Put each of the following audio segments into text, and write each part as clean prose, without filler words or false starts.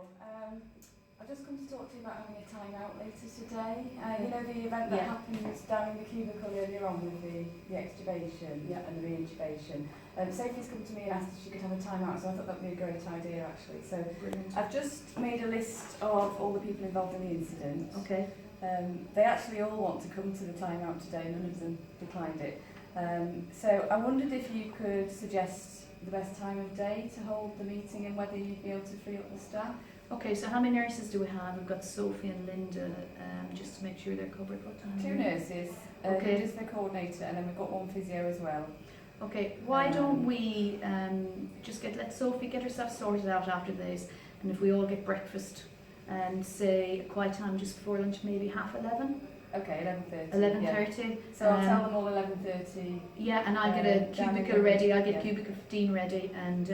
all. I've just come to talk to you about having a time out later today. You know the event that happens down in the cubicle earlier on with the extubation and the reintubation. Sophie's come to me and asked if she could have a time out, so I thought that would be a great idea actually. So brilliant. I've just made a list of all the people involved in the incident. Okay. They actually all want to come to the time out today, none of them declined it. So I wondered if you could suggest the best time of day to hold the meeting and whether you'd be able to free up the staff. Okay, so how many nurses do we have? We've got Sophie and Linda, just to make sure they're covered. What time? 2 nurses, Linda's the coordinator, and then we've got 1 physio as well. Okay, why don't we just let Sophie get herself sorted out after this, and if we all get breakfast and say a quiet time just before lunch, maybe 11:30. Okay, 11:30. 11:30. Yeah. So I'll tell them all 11:30. Yeah, and I'll get a cubicle ready. I'll get cubicle 15 ready, and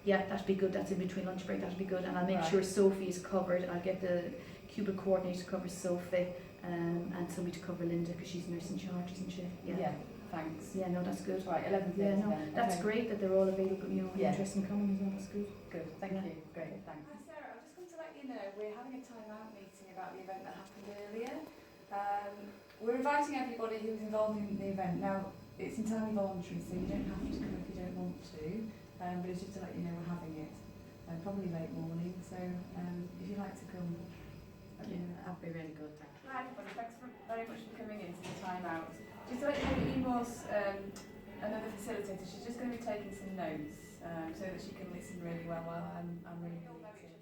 that'd be good. That's in between lunch break. That'd be good, and I'll make sure Sophie is covered. I'll get the cubicle coordinator to cover Sophie, and somebody to cover Linda because she's nurse in charge, isn't she? Yeah. Thanks. Yeah, no, that's good. Right, 11:30. Yeah, no, that's great that they're all available. You know, interested in coming as well. That's good. Good. Thank you. Great. Thanks. Hi Sarah, I've just come to let you know we're having a time out meeting about the event that happened earlier. We're inviting everybody who's involved in the event. Now, it's entirely voluntary, so you don't have to come if you don't want to, but it's just to let you know we're having it. Probably late morning, so if you'd like to come, that'd be really good, thank you. Hi everybody, thanks very much for coming in to the time out. Just to let you know that Enos, another facilitator, she's just going to be taking some notes so that she can listen really well while I'm reading the meeting.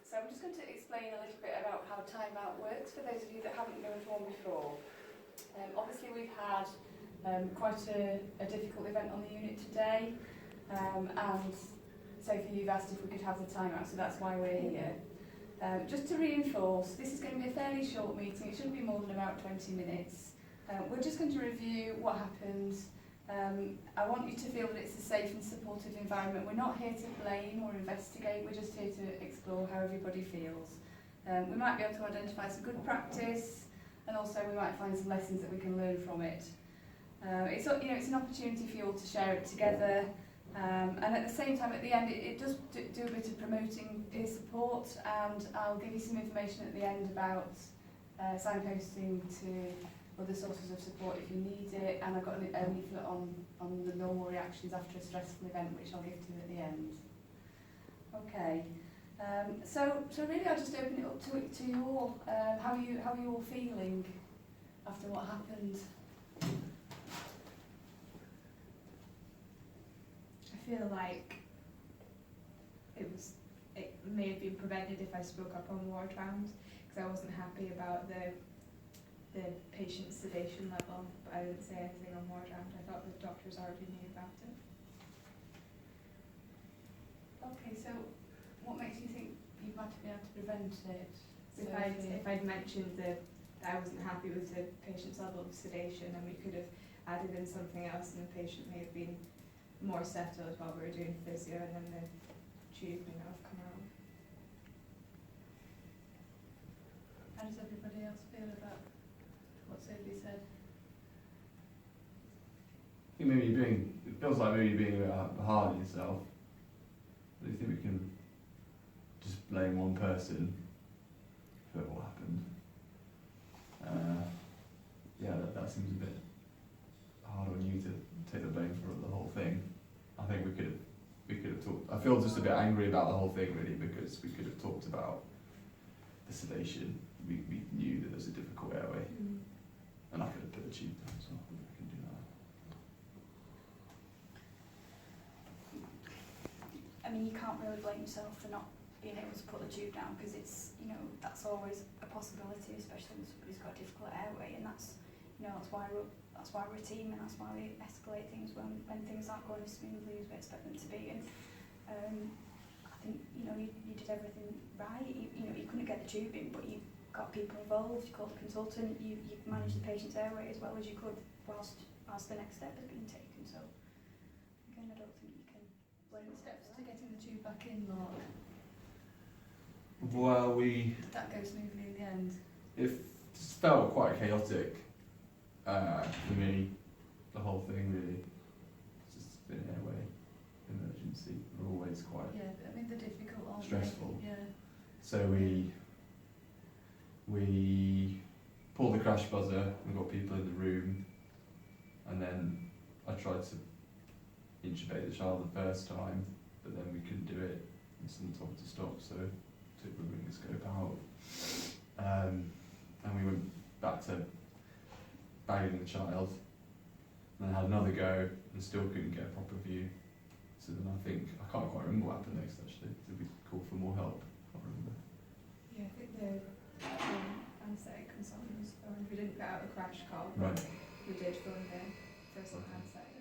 So I'm just going to explain a little bit about how time out works for those of you that haven't known one before. Obviously we've had quite a difficult event on the unit today, and Sophie, you've asked if we could have the time out, so that's why we're here. Just to reinforce, this is going to be a fairly short meeting, it shouldn't be more than about 20 minutes. We're just going to review what happened. I want you to feel that it's a safe and supportive environment. We're not here to blame or investigate, we're just here to explore how everybody feels. We might be able to identify some good practice, and also we might find some lessons that we can learn from it. It's an opportunity for you all to share it together, and at the same time at the end it does do a bit of promoting peer support, and I'll give you some information at the end about signposting to other sources of support if you need it, and I've got a leaflet on the normal reactions after a stressful event which I'll give to you at the end. Okay, so really I'll just open it up to you all. How are you all feeling after what happened? I feel like it may have been prevented if I spoke up on ward round, because I wasn't happy about the patient's sedation level, but I didn't say anything on ward round. I thought the doctors already knew about it. Okay, so what makes you think you might have been able to prevent it? If I'd mentioned that I wasn't happy with the patient's level of sedation, then we could have added in something else, and the patient may have been more settled while we were doing physio, and then the tube may not have come out. How does everybody else feel about what Sophie said? I think it feels like maybe you're being a bit hard on yourself. I don't think we can just blame one person for what happened. That seems a bit hard on you to take the blame for the whole thing. I think we could have talked. I feel just a bit angry about the whole thing really, because we could have talked about the sedation. We knew that there was a difficult airway, and I could have put the tube down, so I can do that. I mean, you can't really blame yourself for not being able to put the tube down, because it's, that's always a possibility, especially when somebody's got a difficult airway, and that's why we're a team, and that's why we escalate things when things aren't going as smoothly as we expect them to be. And I think you did everything right. You couldn't get the tube in, but you got people involved. You called a consultant. You managed the patient's airway as well as you could whilst the next step has been taken. So again, I don't think you can blame The steps to getting the tube back in, Mark. Well, Did that go smoothly in the end? it felt quite chaotic for me, the whole thing really. It's just been an airway emergency. We're always quite. Yeah, I mean the difficult stressful. Yeah. So we pulled the crash buzzer, we got people in the room, and then I tried to intubate the child the first time, but then we couldn't do it, and someone told me to stop, so took the ring scope out. And we went back to bagging the child, and then had another go, and still couldn't get a proper view. So then I can't quite remember what happened next actually. Did we call for more help? I can't remember. Yeah, I think the anaesthetic consultant was phoned. We didn't get out a crash call, Right. but we did phone the first Okay. anaesthetic.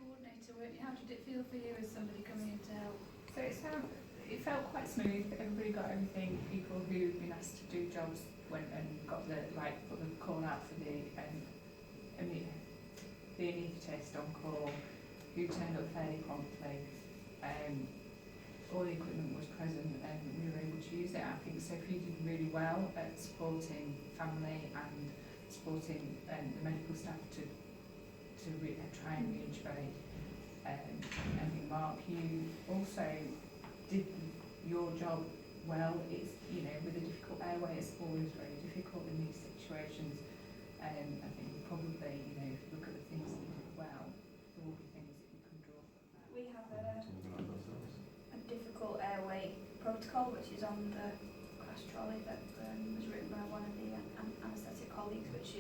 Coordinator work. How did it feel for you as somebody coming in to help? So it felt quite smooth. Everybody got everything. People who'd been asked to do jobs went and got the put the call out for the anaesthetist on call, who turned up fairly promptly. All the equipment was present and we were able to use it. I think Sophie did really well at supporting family and supporting the medical staff to try and reintubate. I think Mark, you also did your job well. It's, with a difficult airway, it's always very difficult in these situations. I think probably, if you look at the things that you did well, there will be things that you can draw from that. We have To organise ourselves. a difficult airway protocol, which is on the crash trolley that was written by one of the anaesthetic colleagues, which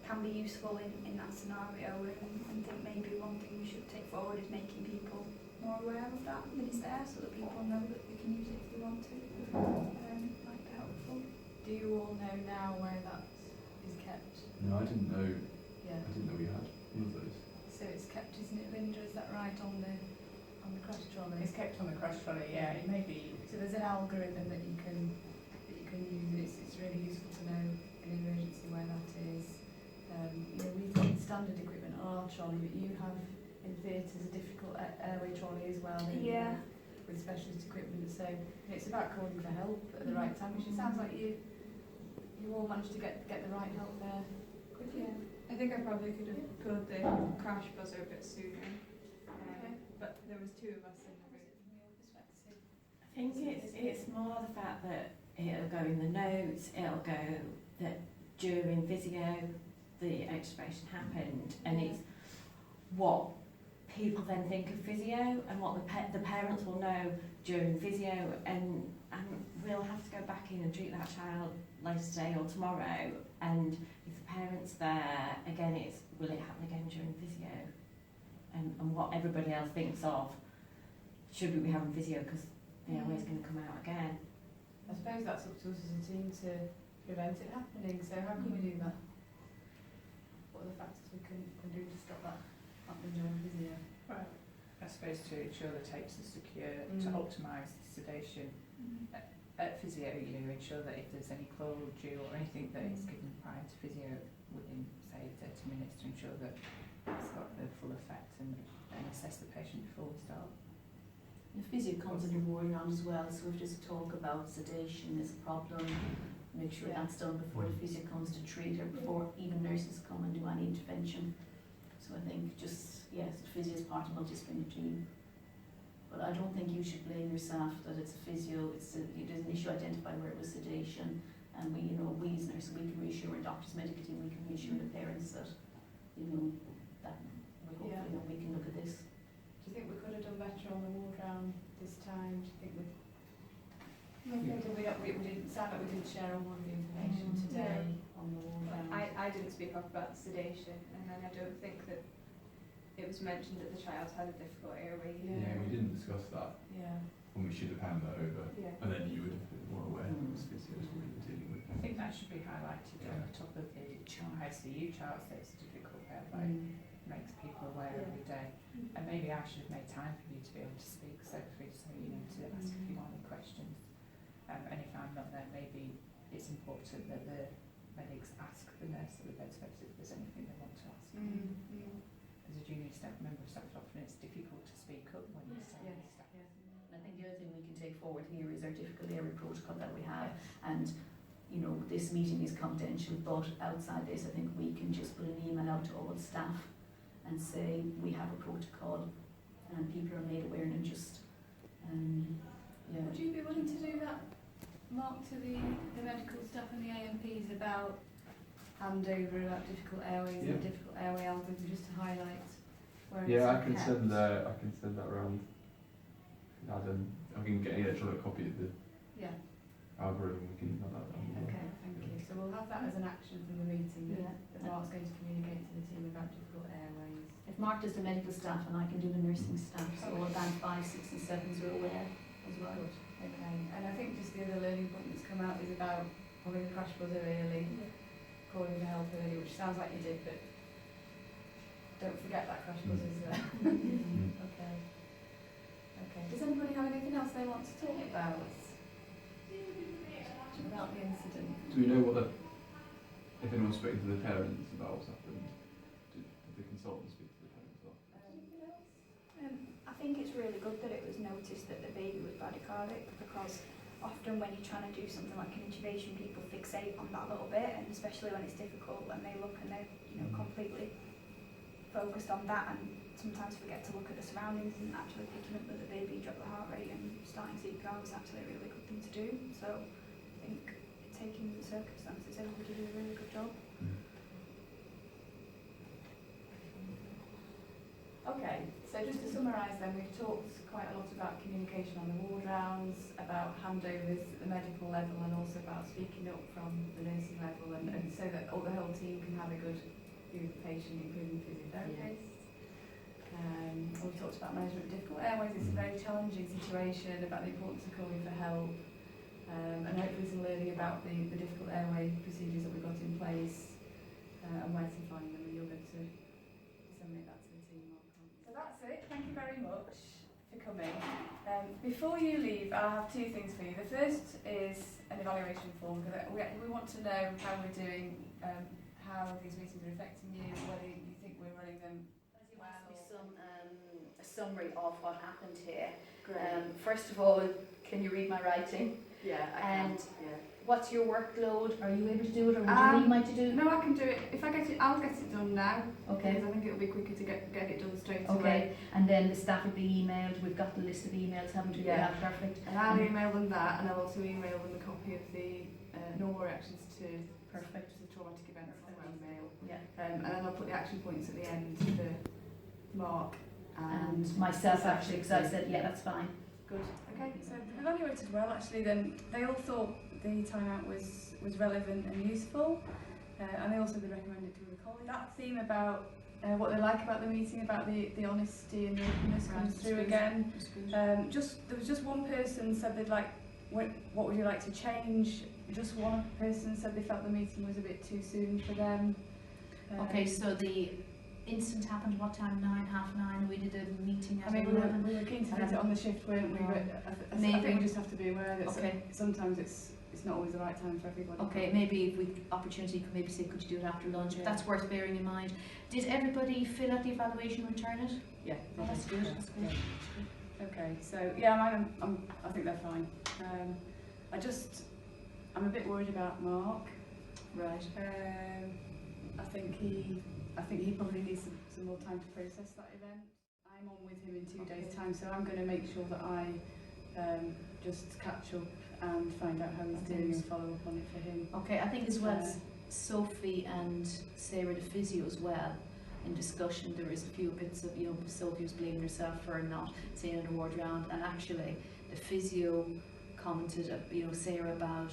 can be useful in that scenario. And think maybe one thing we should take forward is making people more aware of that when it's there, so that people know that they can use it if they want to. Might be helpful. Do you all know now where that is kept? No, I didn't know. Yeah. I didn't know we had one of those. So it's kept, isn't it, Linda? Is that right on the crash trolley? It's kept on the crash trolley, yeah. It may be. So there's an algorithm that you can use. It's really useful to know in emergency where that is. We've got standard equipment on our trolley, but you have in theatres a difficult airway trolley as well. don't you, Yeah. With specialist equipment, so it's about calling for help at the right time. Which it sounds like you all managed to get the right help there quickly. Yeah, I think I probably could have pulled the crash buzzer a bit sooner. Okay. But there was two of us in the room. From your perspective. I think it's more the fact that it'll go in the notes, it'll go that during physio the extubation happened, and it's what people then think of physio and what the parents will know during physio, and we'll have to go back in and treat that child later today or tomorrow, and if the parent's there, again it's will it happen again during physio, and what everybody else thinks of, should we be having physio because the airway's going to come out again. I suppose that's up to us as a team to prevent it happening. So how can we do that? What are the factors we can do to stop that happening during physio? Well, I suppose to ensure the tapes are secure, to optimise the sedation. At physio, ensure that if there's any chloral due or anything that is given prior to physio within, say, 30 minutes, to ensure that it's got the full effect and assess the patient before we start. The physio comes under ward round as well, so if there's a talk about sedation is a problem, make sure that's done before the physio comes to treat or before even nurses come and do any intervention. So I think just, yes, the physio is part of a multidisciplinary team. But I don't think you should blame yourself that it's a physio, there's an issue identified where it was sedation, and we as nurses, we can reassure our doctors, medical team, we can reassure the parents that, that we hopefully we can look at this. Do you think we could have done better on the ward round this time? Do you think we didn't sound like we didn't share all of the information today on the ward round? I didn't speak up about sedation, and then I don't think that it was mentioned that the child had a difficult airway. Yeah, we didn't discuss that, Yeah. and we should have handed that over. Yeah. And then you would have been more aware it was physios we were dealing with. I think that should be highlighted on the top of the ICU charts that it's a difficult airway. Makes people aware every day. And maybe I should have made time for you to be able to speak, Sophie, so to ask if you want any questions. And if I'm not there, maybe it's important that the medics ask the nurse at the bedside if there's anything they want to ask. As a junior staff member of staff, often it's difficult to speak up when you're saying stuff. I think the other thing we can take forward here is our difficult area protocol that we have, and this meeting is confidential, but outside this I think we can just put an email out to all the staff and say we have a protocol and people are made aware, and just Yeah. Would you be willing to do that, Mark, to the medical staff and the AMPs about handover, about difficult airways Yeah. and difficult airway algorithm, just to highlight where Yeah, I it's can kept? send that around. Adam, I can get any electronic copy of the Yeah. algorithm. We can have that done. as well. Okay, thank you. So we'll have that as an action from the meeting that, Yeah. that Mark's going to communicate to the team about difficult airways. If Mark does the medical staff and I can do the nursing staff, so all band 5, 6 and 7s are aware as well. Good. Okay, and I think just the other learning point that's come out is about having the crash buzzer early, calling for help early, which sounds like you did, but don't forget that crash buzzer's there. Okay. Okay. Does anybody have anything else they want to talk about? About the incident? Do we know if anyone's spoken to the parents about what's happened? Did the consultant speak to the parents as well? I think it's really good that it was noticed that the baby was bradycardic, because often when you're trying to do something like an intubation, people fixate on that little bit, and especially when it's difficult and they look and they're completely focused on that and sometimes forget to look at the surroundings, and actually picking up that the baby dropped the heart rate and starting CPR was actually a really good thing to do. So I think taking the circumstances, everybody did a really good job. Okay, so just to summarise then, we've talked quite a lot about communication on the ward rounds, about handovers at the medical level, and also about speaking up from the nursing level, and so that the whole team can have a good view of the patient, including physiotherapists. We've talked about management of difficult airways. It's a very challenging situation, about the importance of calling for help, and hopefully some learning about the difficult airway procedures that we've got in place, and where to find them, and you're going to disseminate that to the team, Mark. So that's it. Thank you very much for coming. Before you leave, I have two things for you. The first is an evaluation form, because we want to know how we're doing, how these meetings are affecting you, whether you think we're running them well. A summary of what happened here. Great. First of all, can you read my writing? Yeah, I And can. Yeah. what's your workload? Are you able to do it, or would you need Mike to do it? No, I can do it. If I get it, I'll get it done now. Okay. Because I think it'll be quicker to get it done straight away. Okay, and then the staff will be emailed. We've got the list of emails, haven't we? Yeah. Perfect. And I'll email them that, and I'll also email them a copy of the normal reactions to Perfect. the traumatic events on email. Yeah. And then I'll put the action points at the end for Mark And myself actually, because I said, yeah, that's fine. Good. Okay, so they've evaluated well actually. Then they all thought the timeout was relevant and useful, and they also recommended to the colleagues. That theme about what they like about the meeting, about the honesty and the openness comes through again. There was just one person said they'd like, what would you like to change? Just one person said they felt the meeting was a bit too soon for them. Okay, so the incident happened what time? 9:30. We did a meeting at I mean, 11. we were keen to visit on the shift, weren't we? But I think we just have to be aware that Okay. sometimes it's not always the right time for everybody. Okay, maybe if we opportunity, could maybe say, could you do it after lunch? Yeah. That's worth bearing in mind. Did everybody fill out the evaluation and return it? Yeah, Oh, that's good. That's good. Okay, so yeah, I think they're fine. I'm a bit worried about Mark. Right. I think he probably needs some more time to process that event. I'm on with him in 2 days' time, so I'm going to make sure that I just catch up and find out how he's doing and follow up on it for him. Okay, I think as well as Sophie and Sarah the physio as well, in discussion there is a few bits of, Sophie was blaming herself for not saying an award round, and actually the physio commented, Sarah about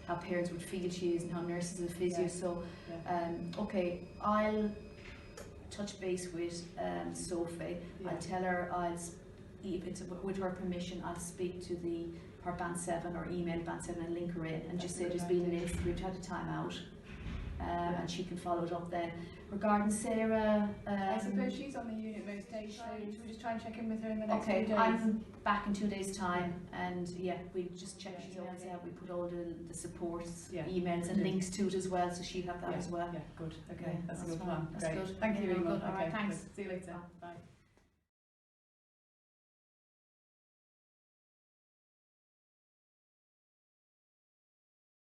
how parents would feel she is and how nurses are physio. Yeah. So, Yeah. okay, I'll touch base with Sophie. Yeah. I'll tell her if it's with her permission, I'll speak to her band 7 or email band 7 and link her in and just say there's been an incident, we've had a timeout, and she can follow it up then. Regarding Sarah, I suppose she's on the unit most days, so should we just try and check in with her in the next few okay, days? I'm back in 2 days' time, and yeah, we'll just check she's emails out. We put all the supports, emails and Yeah. links to it as well, so she'll have that as well. Yeah, good. Okay, Yeah, that's a that's good fine. plan. That's Great. good. Thank you Yeah, very good. much. All right, Okay, thanks. good. See you later. Bye.